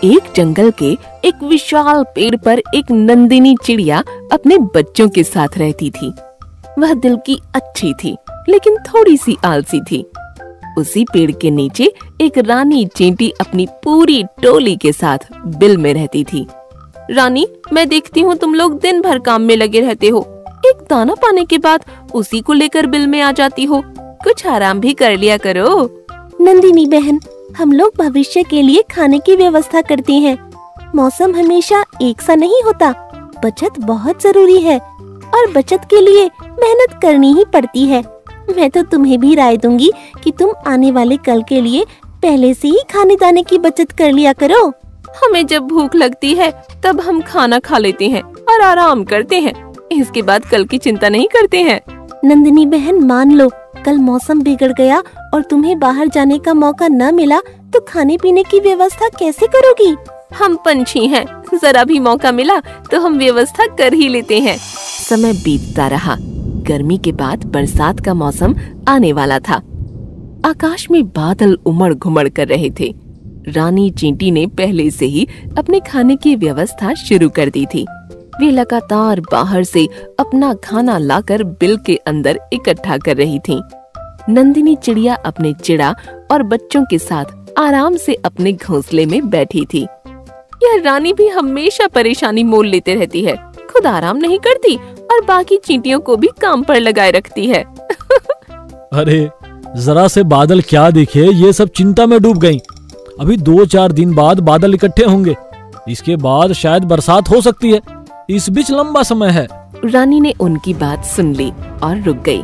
एक जंगल के एक विशाल पेड़ पर एक नंदिनी चिड़िया अपने बच्चों के साथ रहती थी। वह दिल की अच्छी थी, लेकिन थोड़ी सी आलसी थी। उसी पेड़ के नीचे एक रानी चींटी अपनी पूरी टोली के साथ बिल में रहती थी। रानी, मैं देखती हूँ तुम लोग दिन भर काम में लगे रहते हो। एक दाना पाने के बाद उसी को लेकर बिल में आ जाती हो। कुछ आराम भी कर लिया करो। नंदिनी बहन, हम लोग भविष्य के लिए खाने की व्यवस्था करते हैं। मौसम हमेशा एक सा नहीं होता। बचत बहुत जरूरी है और बचत के लिए मेहनत करनी ही पड़ती है। मैं तो तुम्हें भी राय दूंगी कि तुम आने वाले कल के लिए पहले से ही खाने दाने की बचत कर लिया करो। हमें जब भूख लगती है तब हम खाना खा लेते हैं और आराम करते हैं। इसके बाद कल की चिंता नहीं करते हैं। नंदिनी बहन, मान लो कल मौसम बिगड़ गया और तुम्हें बाहर जाने का मौका न मिला तो खाने पीने की व्यवस्था कैसे करोगी? हम पंछी हैं, जरा भी मौका मिला तो हम व्यवस्था कर ही लेते हैं। समय बीतता रहा। गर्मी के बाद बरसात का मौसम आने वाला था। आकाश में बादल उमड़ घुमड़ कर रहे थे। रानी चींटी ने पहले से ही अपने खाने की व्यवस्था शुरू कर दी थी। वे लगातार बाहर से अपना खाना लाकर बिल के अंदर इकट्ठा कर रही थीं। नंदिनी चिड़िया अपने चिड़ा और बच्चों के साथ आराम से अपने घोंसले में बैठी थी। यह रानी भी हमेशा परेशानी मोल लेते रहती है। खुद आराम नहीं करती और बाकी चींटियों को भी काम पर लगाए रखती है। अरे जरा से बादल क्या दिखे, ये सब चिंता में डूब गईं। अभी 2-4 दिन बाद बादल इकट्ठे होंगे। इसके बाद शायद बरसात हो सकती है। इस बीच लंबा समय है। रानी ने उनकी बात सुन ली और रुक गई।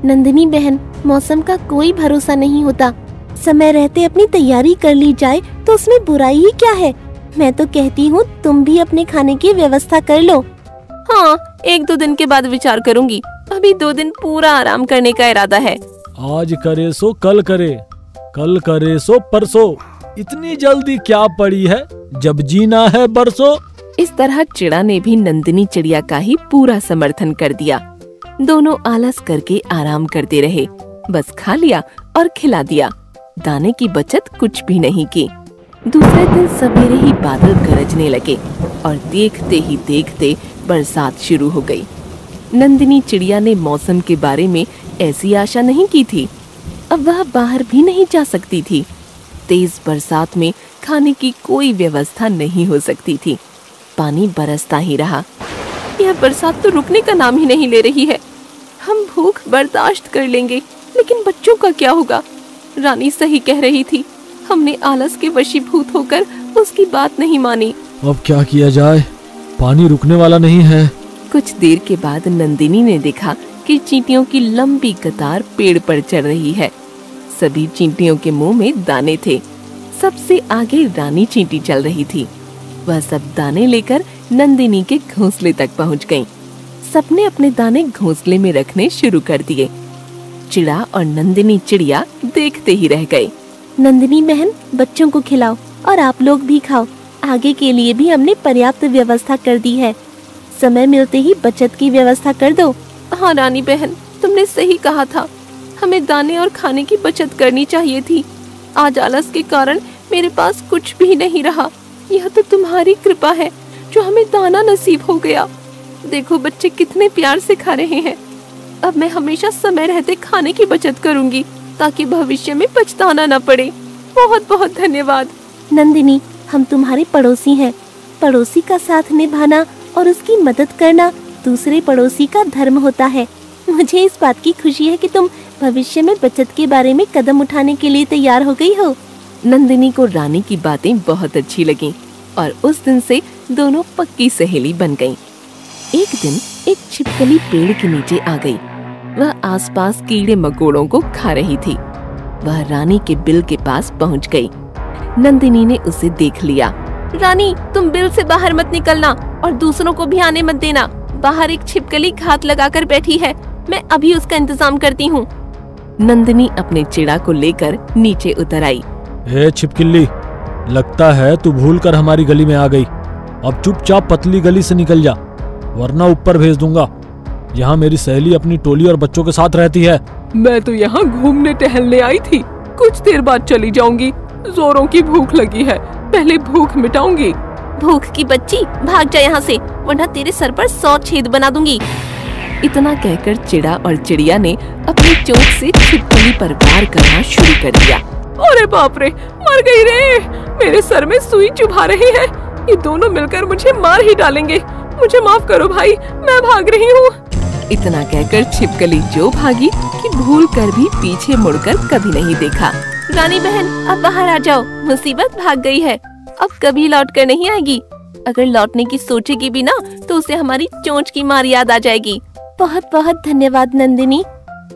नंदिनी बहन, मौसम का कोई भरोसा नहीं होता। समय रहते अपनी तैयारी कर ली जाए तो उसमें बुराई ही क्या है। मैं तो कहती हूँ तुम भी अपने खाने की व्यवस्था कर लो। हाँ, 1-2 दिन के बाद विचार करूँगी। अभी 2 दिन पूरा आराम करने का इरादा है। आज करे सो कल करे, कल करे सो परसों। इतनी जल्दी क्या पड़ी है, जब जीना है बरसों। इस तरह चिड़ा ने भी नंदिनी चिड़िया का ही पूरा समर्थन कर दिया। दोनों आलस करके आराम करते रहे। बस खा लिया और खिला दिया। दाने की बचत कुछ भी नहीं की। दूसरे दिन सवेरे ही बादल गरजने लगे और देखते ही देखते बरसात शुरू हो गई। नंदिनी चिड़िया ने मौसम के बारे में ऐसी आशा नहीं की थी। अब वह बाहर भी नहीं जा सकती थी। तेज बरसात में खाने की कोई व्यवस्था नहीं हो सकती थी। पानी बरसता ही रहा। यह बरसात तो रुकने का नाम ही नहीं ले रही है। हम भूख बर्दाश्त कर लेंगे, लेकिन बच्चों का क्या होगा? रानी सही कह रही थी। हमने आलस के वशीभूत होकर उसकी बात नहीं मानी। अब क्या किया जाए? पानी रुकने वाला नहीं है। कुछ देर के बाद नंदिनी ने देखा कि चींटियों की लंबी कतार पेड़ पर चढ़ रही है। सभी चींटियों के मुंह में दाने थे। सबसे आगे रानी चींटी चल रही थी। वह सब दाने लेकर नंदिनी के घोंसले तक पहुंच गईं। सबने अपने दाने घोंसले में रखने शुरू कर दिए। चिड़ा और नंदिनी चिड़िया देखते ही रह गए। नंदिनी बहन, बच्चों को खिलाओ और आप लोग भी खाओ। आगे के लिए भी हमने पर्याप्त व्यवस्था कर दी है। समय मिलते ही बचत की व्यवस्था कर दो। हाँ रानी बहन, तुमने सही कहा था। हमें दाने और खाने की बचत करनी चाहिए थी। आज आलस के कारण मेरे पास कुछ भी नहीं रहा। यह तो तुम्हारी कृपा है जो हमें दाना नसीब हो गया। देखो बच्चे कितने प्यार से खा रहे हैं। अब मैं हमेशा समय रहते खाने की बचत करूंगी ताकि भविष्य में पछताना न पड़े। बहुत बहुत धन्यवाद। नंदिनी, हम तुम्हारे पड़ोसी हैं। पड़ोसी का साथ निभाना और उसकी मदद करना दूसरे पड़ोसी का धर्म होता है। मुझे इस बात की खुशी है कि तुम भविष्य में बचत के बारे में कदम उठाने के लिए तैयार हो गई हो। नंदिनी को रानी की बातें बहुत अच्छी लगीं और उस दिन से दोनों पक्की सहेली बन गईं। एक दिन एक छिपकली पेड़ के नीचे आ गई। वह आसपास कीड़े मकोड़ों को खा रही थी। वह रानी के बिल के पास पहुंच गई। नंदिनी ने उसे देख लिया। रानी, तुम बिल से बाहर मत निकलना और दूसरों को भी आने मत देना। बाहर एक छिपकली घात लगाकर बैठी है। मैं अभी उसका इंतजाम करती हूँ। नंदिनी अपने चिड़ा को लेकर नीचे उतर आई। ए छिपकली, लगता है तू भूलकर हमारी गली में आ गई। अब चुपचाप पतली गली से निकल जा, वरना ऊपर भेज दूंगा। यहाँ मेरी सहेली अपनी टोली और बच्चों के साथ रहती है। मैं तो यहाँ घूमने टहलने आई थी। कुछ देर बाद चली जाऊंगी। जोरों की भूख लगी है। पहले भूख मिटाऊंगी। भूख की बच्ची, भाग जा यहाँ से, वरना तेरे सर पर 100 छेद बना दूंगी। इतना कहकर चिड़ा और चिड़िया ने अपनी चोंच से छिपकली पर वार करना शुरू कर दिया। अरे बाप रे, मर गई रे, मेरे सर में सुई चुभा रही है, ये दोनों मिलकर मुझे मार ही डालेंगे, मुझे माफ करो भाई, मैं भाग रही हूँ। इतना कहकर छिपकली जो भागी कि भूल कर भी पीछे मुड़कर कभी नहीं देखा। रानी बहन, अब बाहर आ जाओ, मुसीबत भाग गई है, अब कभी लौट कर नहीं आएगी। अगर लौटने की सोचेगी भी ना तो उसे हमारी चोंच की मार याद आ जाएगी। बहुत बहुत धन्यवाद नंदिनी।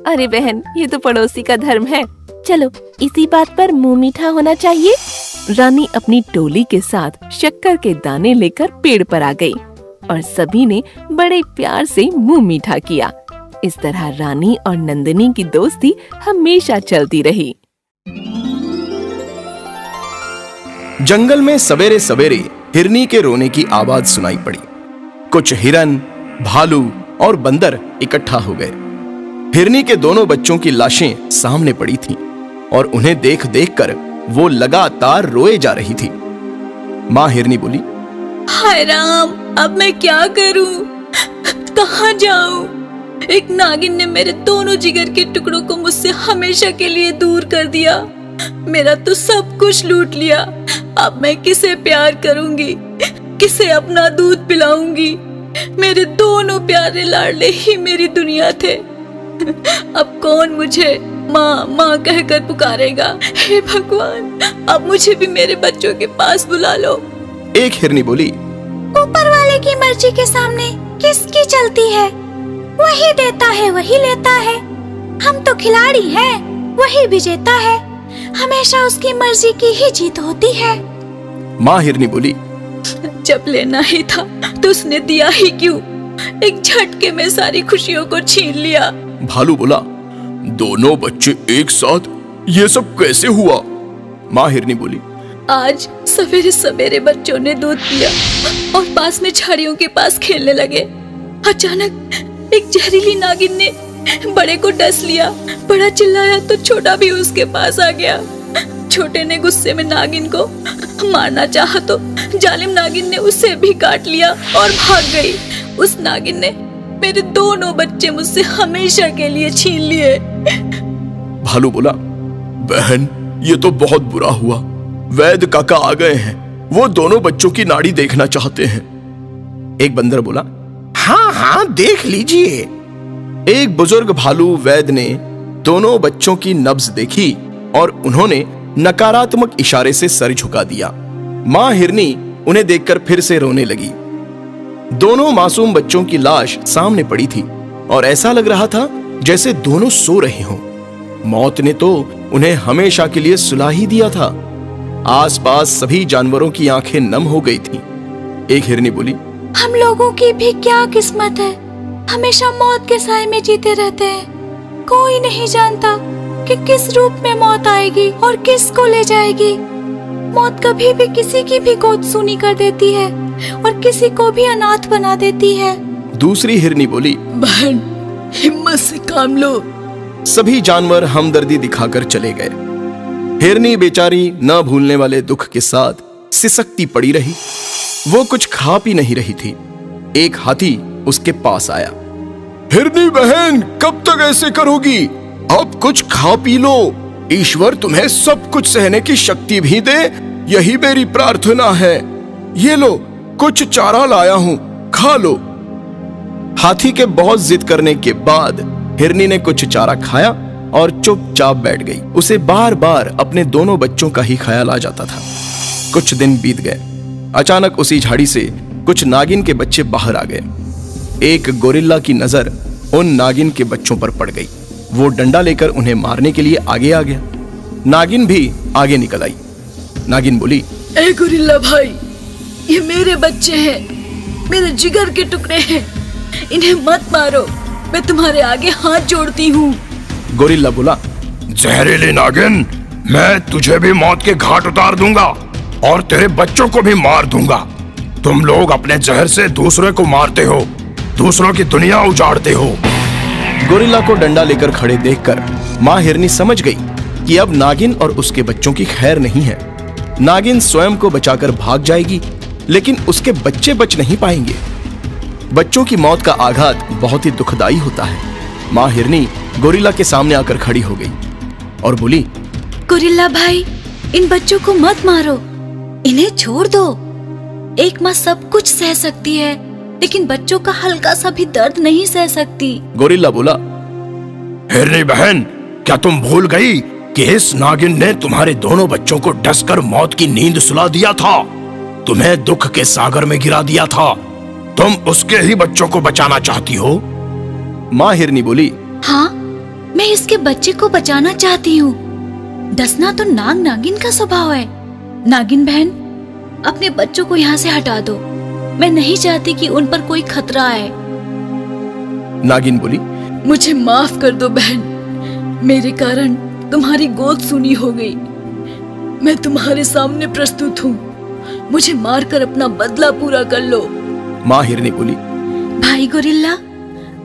अरे बहन, ये तो पड़ोसी का धर्म है। चलो, इसी बात पर मुंह मीठा होना चाहिए। रानी अपनी टोली के साथ शक्कर के दाने लेकर पेड़ पर आ गई और सभी ने बड़े प्यार से मुंह मीठा किया। इस तरह रानी और नंदिनी की दोस्ती हमेशा चलती रही। जंगल में सवेरे सवेरे हिरनी के रोने की आवाज सुनाई पड़ी। कुछ हिरन, भालू और बंदर इकट्ठा हो गए। हिरनी के दोनों बच्चों की लाशें सामने पड़ी थीं और उन्हें देख देख कर वो लगातार रोए जा रही थी। माँ हिरनी बोली, हाय राम, अब मैं क्या करूं? कहाँ जाऊं? एक नागिन ने मेरे दोनों जिगर के टुकड़ों को मुझसे हमेशा के लिए दूर कर दिया। मेरा तो सब कुछ लूट लिया। अब मैं किसे प्यार करूंगी, किसे अपना दूध पिलाऊंगी? मेरे दोनों प्यारे लाडले ही मेरी दुनिया थे। अब कौन मुझे माँ माँ कहकर पुकारेगा? हे भगवान, अब मुझे भी मेरे बच्चों के पास बुला लो। एक हिरनी बोली, ऊपर वाले की मर्जी के सामने किसकी चलती है? वही देता है, वही लेता है। हम तो खिलाड़ी हैं, वही विजेता है। हमेशा उसकी मर्जी की ही जीत होती है। माँ हिरनी बोली, जब लेना ही था तो उसने दिया ही क्यों? एक झटके में सारी खुशियों को छीन लिया। भालू बोला, दोनों बच्चे एक साथ, ये सब कैसे हुआ? माँ हिरनी बोली, आज सवेरे सवेरे बच्चों ने दूध पिया और पास में झाड़ियों के पास खेलने लगे। अचानक एक जहरीली नागिन ने बड़े को डस लिया। बड़ा चिल्लाया तो छोटा भी उसके पास आ गया। छोटे ने गुस्से में नागिन को मारना चाहा तो जालिम नागिन ने उसे भी काट लिया और भाग गई। उस नागिन ने मेरे दोनों बच्चे मुझसे हमेशा के लिए छीन लिए। भालू बोला, बहन, ये तो बहुत बुरा हुआ। वैद्य काका आ गए हैं, वो दोनों बच्चों की नाड़ी देखना चाहते हैं। एक बंदर बोला, हाँ हाँ, देख लीजिए। एक बुजुर्ग भालू वैद्य ने दोनों बच्चों की नब्ज देखी और उन्होंने नकारात्मक इशारे से सर झुका दिया। माँ हिरनी उन्हें देखकर फिर से रोने लगी। दोनों मासूम बच्चों की लाश सामने पड़ी थी और ऐसा लग रहा था जैसे दोनों सो रहे हों। मौत ने तो उन्हें हमेशा के लिए सुला ही दिया था। आसपास सभी जानवरों की आंखें नम हो गई थीं। एक हिरनी बोली, हम लोगों की भी क्या किस्मत है, हमेशा मौत के साए में जीते रहते हैं। कोई नहीं जानता कि किस रूप में मौत आएगी और किसको ले जाएगी। मौत कभी भी किसी की भी गोद सूनी कर देती है और किसी को भी अनाथ बना देती है। दूसरी हिरनी बोली, बहन, हिम्मत से काम लो। सभी जानवर हमदर्दी दिखाकर चले गए। हिरनी बेचारी न भूलने वाले दुख के साथ सिसकती पड़ी रही। वो कुछ खा पी नहीं रही थी। एक हाथी उसके पास आया। हिरनी बहन, कब तक ऐसे करोगी? अब कुछ खा पी लो। ईश्वर तुम्हें सब कुछ सहने की शक्ति भी दे, यही मेरी प्रार्थना है। ये लो, कुछ चारा लाया हूं, खा लो। हाथी के बहुत जिद करने के बाद हिरनी ने कुछ चारा खाया और चुपचाप बैठ गई। उसे बार बार अपने दोनों बच्चों का ही ख्याल आ जाता था। कुछ दिन बीत गए। अचानक उसी झाड़ी से कुछ नागिन के बच्चे बाहर आ गए। एक गोरिल्ला की नजर उन नागिन के बच्चों पर पड़ गई। वो डंडा लेकर उन्हें मारने के लिए आगे आ गया। नागिन भी आगे निकल आई। नागिन बोली, ए गोरिल्ला भाई, ये मेरे बच्चे हैं, मेरे जिगर के टुकड़े हैं, इन्हें मत मारो, मैं तुम्हारे आगे हाथ जोड़ती हूँ। गोरिल्ला बोला, जहरीली नागिन, मैं तुझे भी मौत के घाट उतार दूंगा और तेरे बच्चों को भी मार दूंगा। तुम लोग अपने जहर से दूसरे को मारते हो, दूसरों की दुनिया उजाड़ते हो। गोरिल्ला को डंडा लेकर खड़े देखकर माँ हिरनी समझ गई कि अब नागिन और उसके बच्चों की खैर नहीं है। नागिन स्वयं को बचाकर भाग जाएगी, लेकिन उसके बच्चे बच नहीं पाएंगे। बच्चों की मौत का आघात बहुत ही दुखदाई होता है। माँ हिरनी गोरिल्ला के सामने आकर खड़ी हो गई और बोली, गोरिल्ला भाई, इन बच्चों को मत मारो, इन्हें छोड़ दो। एक माँ सब कुछ सह सकती है, लेकिन बच्चों का हल्का सा भी दर्द नहीं सह सकती। गोरिल्ला बोला, हिरनी बहन, क्या तुम भूल गई कि इस नागिन ने तुम्हारे दोनों बच्चों को डसकर मौत की नींद सुला दिया था, तुम्हें दुख के सागर में गिरा दिया था। तुम उसके ही बच्चों को बचाना चाहती हो? माँ हिरनी बोली, हाँ, मैं इसके बच्चे को बचाना चाहती हूँ। डसना तो नाग नागिन का स्वभाव है। नागिन बहन, अपने बच्चों को यहाँ से हटा दो। मैं नहीं चाहती कि उन पर कोई खतरा आए। नागिन बोली, मुझे माफ कर दो बहन, मेरे कारण तुम्हारी गोद सूनी हो गई। मैं तुम्हारे सामने प्रस्तुत हूँ, मुझे मारकर अपना बदला पूरा कर लो। माँ हिरनी बोली, भाई गोरिल्ला,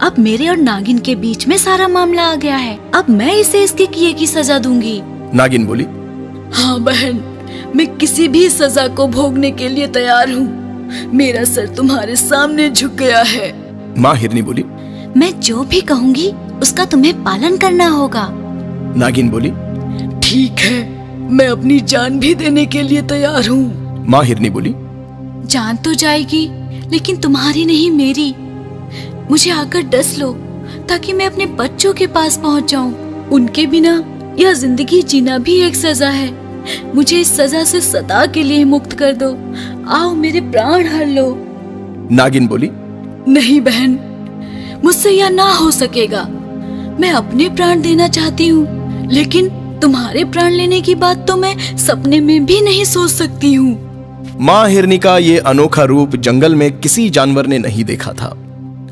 अब मेरे और नागिन के बीच में सारा मामला आ गया है। अब मैं इसे इसके किए की सजा दूंगी। नागिन बोली, हाँ बहन, मैं किसी भी सजा को भोगने के लिए तैयार हूँ। मेरा सर तुम्हारे सामने झुक गया है। माँ हिरनी बोली, मैं जो भी कहूँगी उसका तुम्हें पालन करना होगा। नागिन बोली, ठीक है, मैं अपनी जान भी देने के लिए तैयार हूँ। माँ हिरनी बोली, जान तो जाएगी, लेकिन तुम्हारी नहीं, मेरी। मुझे आकर डस लो ताकि मैं अपने बच्चों के पास पहुँच जाऊँ। उनके बिना यह जिंदगी जीना भी एक सजा है। मुझे इस सजा से सदा के लिए मुक्त कर दो। आओ, मेरे प्राण हर लो। नागिन बोली, नहीं बहन, मुझसे यह ना हो सकेगा। मैं अपने प्राण देना चाहती हूँ, लेकिन तुम्हारे प्राण लेने की बात तो मैं सपने में भी नहीं सोच सकती हूँ। माँ हिरनी का ये अनोखा रूप जंगल में किसी जानवर ने नहीं देखा था।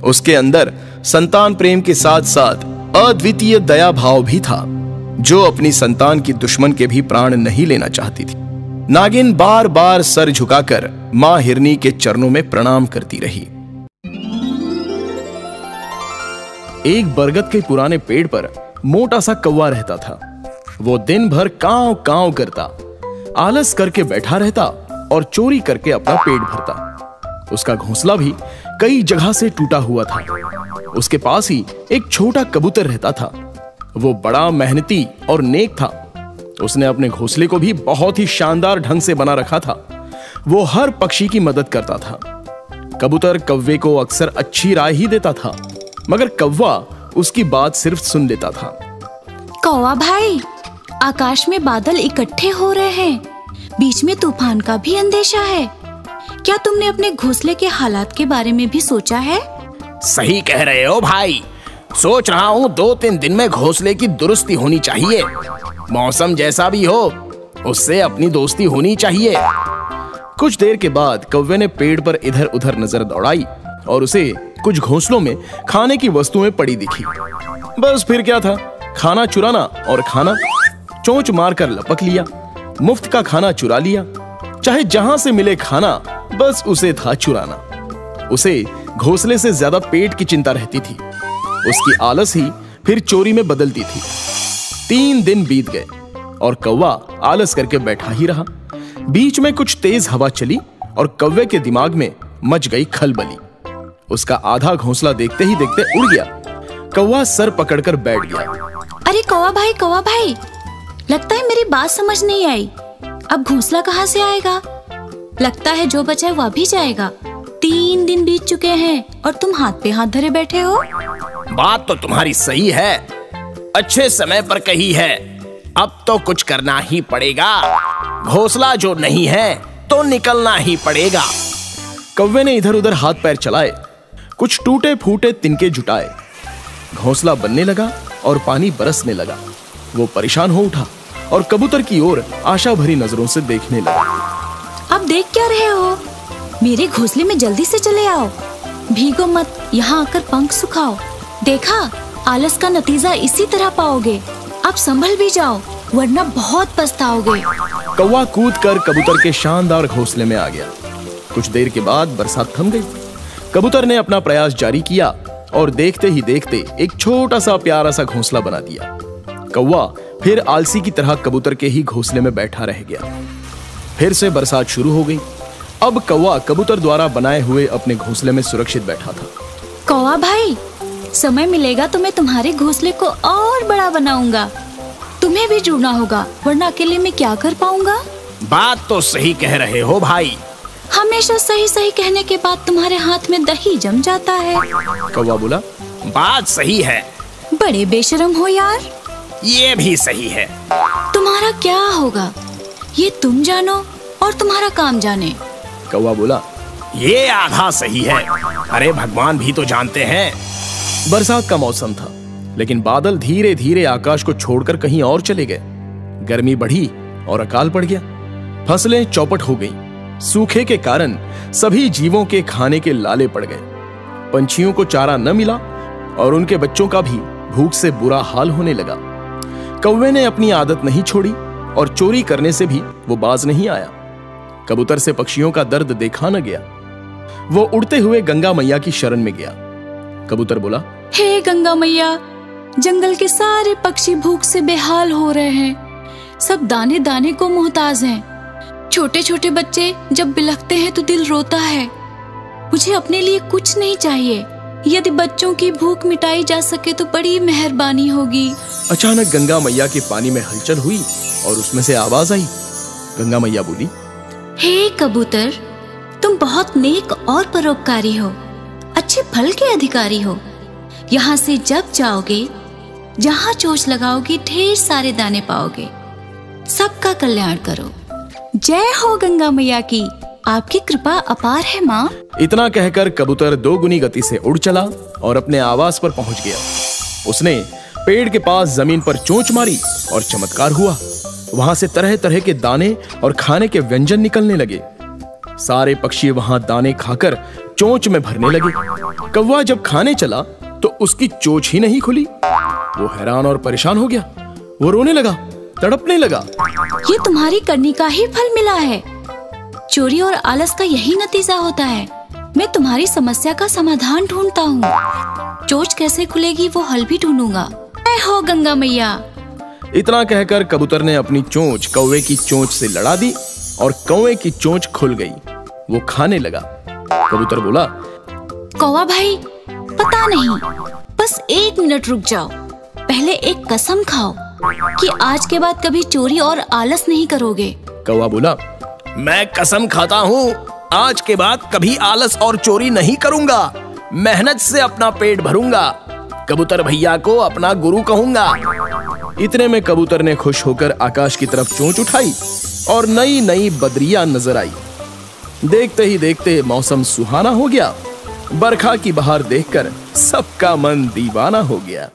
उसके अंदर संतान प्रेम के साथ साथ अद्वितीय दया भाव भी था, जो अपनी संतान की दुश्मन के भी प्राण नहीं लेना चाहती थी। नागिन बार बार सर झुकाकर माँ हिरनी के चरणों में प्रणाम करती रही। एक बरगद के पुराने पेड़ पर मोटा सा कौवा रहता था। वो दिन भर कांव कांव करता, आलस करके बैठा रहता और चोरी करके अपना पेट भरता। उसका घोंसला भी कई जगह से टूटा हुआ था। उसके पास ही एक छोटा कबूतर रहता था। वो बड़ा मेहनती और नेक था। उसने अपने घोंसले को भी बहुत ही शानदार ढंग से बना रखा था। वो हर पक्षी की मदद करता था। कबूतर कौवे को अक्सर अच्छी राय ही देता था, मगर कौवा उसकी बात सिर्फ सुन लेता था। कौवा भाई, आकाश में बादल इकट्ठे हो रहे हैं, बीच में तूफान का भी अंदेशा है। क्या तुमने अपने घोंसले के हालात के बारे में भी सोचा है? सही कह रहे हो भाई, सोच रहा हूँ 2-3 दिन में घोंसले की दुरुस्ती होनी चाहिए। मौसम जैसा भी हो, उससे अपनी दोस्ती होनी चाहिए। कुछ देर के बाद कौवे ने पेड़ पर इधर उधर नजर दौड़ाई और उसे कुछ घोंसलों में खाने की वस्तुएं पड़ी दिखी। बस फिर क्या था, खाना चुराना और खाना। चोंच मारकर लपक लिया, मुफ्त का खाना चुरा लिया। चाहे जहां से मिले खाना, बस उसे था चुराना। उसे घोंसले से ज्यादा पेट की चिंता रहती थी। उसकी आलस ही फिर चोरी में बदलती थी। 3 दिन बीत गए और कौवा आलस करके बैठा ही रहा। बीच में कुछ तेज हवा चली और कौवे के दिमाग में मच गई खलबली। उसका आधा घोंसला देखते ही देखते उड़ गया। कौवा सर पकड़कर बैठ गया। अरे कौवा भाई, लगता है मेरी बात समझ नहीं आई। अब घोंसला कहाँ से आएगा? लगता है जो बचा है वह भी जाएगा। 3 दिन बीत चुके हैं और तुम हाथ पे हाथ धरे बैठे हो। बात तो तुम्हारी सही है, अच्छे समय पर कही है। अब तो कुछ करना ही पड़ेगा। घोंसला जो नहीं है तो निकलना ही पड़ेगा। कौवे ने इधर उधर हाथ पैर चलाए, कुछ टूटे फूटे तिनके जुटाए। घोंसला बनने लगा और पानी बरसने लगा। वो परेशान हो उठा और कबूतर की ओर आशा भरी नजरों से देखने लगा। अब देख क्या रहे हो? मेरे घोंसले में जल्दी से चले आओ। भीगो मत, यहाँ आकर पंख सुखाओ। देखा, आलस का नतीजा इसी तरह पाओगे। अब संभल भी जाओ, वरना बहुत पछताओगे। कौवा कूद कर कबूतर के शानदार घोंसले में आ गया। कुछ देर के बाद बरसात थम गई। कबूतर ने अपना प्रयास जारी किया और देखते ही देखते एक छोटा सा प्यारा सा घोंसला बना दिया। कौवा फिर आलसी की तरह कबूतर के ही घोंसले में बैठा रह गया। फिर से बरसात शुरू हो गई। अब कौवा कबूतर द्वारा बनाए हुए अपने घोंसले में सुरक्षित बैठा था। कौवा भाई, समय मिलेगा तो मैं तुम्हारे घोंसले को और बड़ा बनाऊंगा। तुम्हें भी जुड़ना होगा, वरना अकेले में क्या कर पाऊंगा। बात तो सही कह रहे हो भाई। हमेशा सही सही कहने के बाद तुम्हारे हाथ में दही जम जाता है। कौवा बोला, बात सही है। बड़े बेशरम हो यार। ये भी सही है। तुम्हारा क्या होगा ये तुम जानो और तुम्हारा काम जाने। कौवा बोला, ये आधा सही है। अरे भगवान भी तो जानते हैं। बरसात का मौसम था, लेकिन बादल धीरे धीरे आकाश को छोड़कर कहीं और चले गए। गर्मी बढ़ी और अकाल पड़ गया। फसलें चौपट हो गईं। सूखे के कारण सभी जीवों के खाने के लाले पड़ गए। पंछियों को चारा न मिला और उनके बच्चों का भी भूख से बुरा हाल होने लगा। कौवे ने अपनी आदत नहीं छोड़ी और चोरी करने से भी वो बाज नहीं आया। कबूतर से पक्षियों का दर्द देखा न गया। वो उड़ते हुए गंगा मैया की शरण में गया। कबूतर बोला, हे गंगा मैया, जंगल के सारे पक्षी भूख से बेहाल हो रहे हैं। सब दाने दाने को मोहताज हैं। छोटे छोटे बच्चे जब बिलखते हैं तो दिल रोता है। मुझे अपने लिए कुछ नहीं चाहिए। यदि बच्चों की भूख मिटाई जा सके तो बड़ी मेहरबानी होगी। अचानक गंगा मैया के पानी में हलचल हुई और उसमें से आवाज आई। गंगा मैया बोली, हे कबूतर, तुम बहुत नेक और परोपकारी हो, अच्छे फल के अधिकारी हो। यहाँ से जब जाओगे, जहाँ चोंच लगाओगे, ढेर सारे दाने पाओगे। सबका कल्याण करो। जय हो गंगा मैया की, आपकी कृपा अपार है माँ। इतना कहकर कबूतर दोगुनी गति से उड़ चला और अपने आवास पर पहुंच गया। उसने पेड़ के पास जमीन पर चोंच मारी और चमत्कार हुआ। वहां से तरह तरह के दाने और खाने के व्यंजन निकलने लगे। सारे पक्षी वहां दाने खाकर चोंच में भरने लगे। कौवा जब खाने चला तो उसकी चोंच ही नहीं खुली। वो हैरान और परेशान हो गया। वो रोने लगा, तड़पने लगा। ये तुम्हारी करनी का ही फल मिला है। चोरी और आलस का यही नतीजा होता है। मैं तुम्हारी समस्या का समाधान ढूंढता हूँ। चोंच कैसे खुलेगी वो हल भी ढूंढूंगा। जय हो गंगा मैया। इतना कहकर कबूतर ने अपनी चोंच कौवे की चोंच से लड़ा दी और कौवे की चोंच खुल गई। वो खाने लगा। कबूतर बोला, कौवा भाई, पता नहीं, बस 1 मिनट रुक जाओ। पहले एक कसम खाओ कि आज के बाद कभी चोरी और आलस नहीं करोगे। कौवा बोला, मैं कसम खाता हूँ, आज के बाद कभी आलस और चोरी नहीं करूंगा। मेहनत से अपना पेट भरूंगा। कबूतर भैया को अपना गुरु कहूंगा। इतने में कबूतर ने खुश होकर आकाश की तरफ चोंच उठाई और नई नई बदरियां नजर आई। देखते ही देखते मौसम सुहाना हो गया। बरखा की बहार देखकर सबका मन दीवाना हो गया।